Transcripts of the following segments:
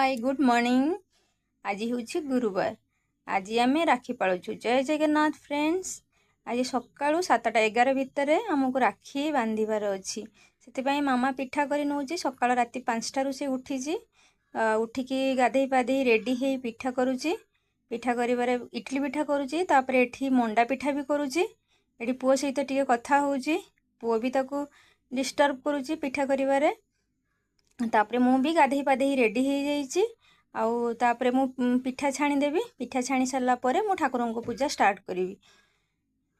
Hi good morning. आज हूँ गुरुवार। आज आम राखी पालुचु। जय जगन्नाथ फ्रेंड्स। आज सकाळु 7:11 भितर आमको राखी बांधिबार अच्छी से मामा पिठा कर नौ सका राति 5टारू से उठी उठिकी गाधे पाधे रेडी हो पिठा करुच्ची। पिठा कर इडली पिठा करुच्ची। एठी मंडा पिठा भी करुच्ची। एठी पुओ सहित टिके कथा होउची। पुओ भी ताकू डिस्टर्ब करुच्ची पिठा करिवारे। तापरे मु भी गाधे पाधे रेडी हो जाइए। आउे मु पिठा छाणीदेवी। पिठा छाणी सारा पर मु ठाकुर को पूजा स्टार्ट करी।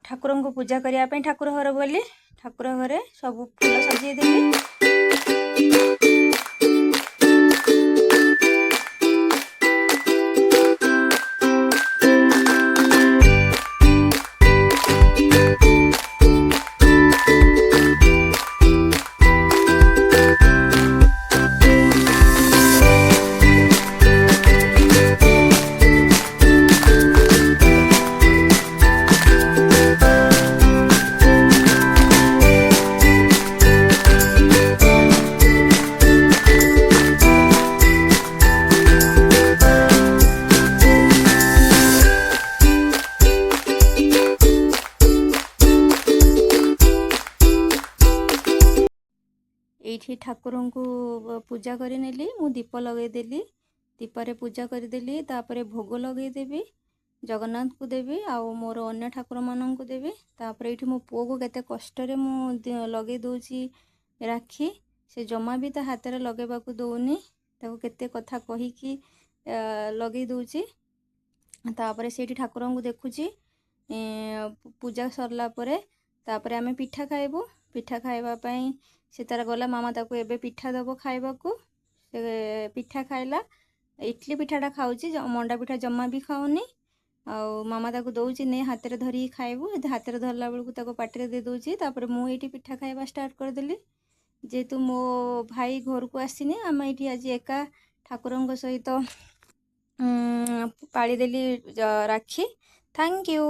ठाकुर को पूजा करने ठाकुर घर गली। ठाकुर घरे सब फूल सजेदेवी। ये ठाकुर को पूजा करनेली। मु दीप लगेदेली। दीपरे पूजा करदेली। तापरे भोग लगेदेवी। जगन्नाथ को देवी आउ मोर अन्य ठाकुर मान को देवी। तापरे ये मो पुओ को केते कष्ट लगे दूची राखी। से जमा भी ता हाथ में लगेबा को दौनी। ताको केते कथा कहीकि लगे दूची। तापरे सेठी ठाकुर को देखुची। पूजा सरला परे तापरे आमे पिठा खाइबू। पिठा खाइबा पई से तार गला मामा ताको एबे पिठा दबो खाइबा को। से पिठा खाइला। इडली पिठाटा खाऊची। मंडा पिठा जमा भी खाऊनी। आउ मामा ताको दौची ने हाथ में धरी खाइबू। हाथ में धरला बेलू ताको पाटे दे दूची। तापर मु एठी पिठा खाइबा स्टार्ट करदेली। जेहेतु मो भाई घर को आसीनी आम ये आज एका ठाकुर सहित पालीदेली राखी। Thank you.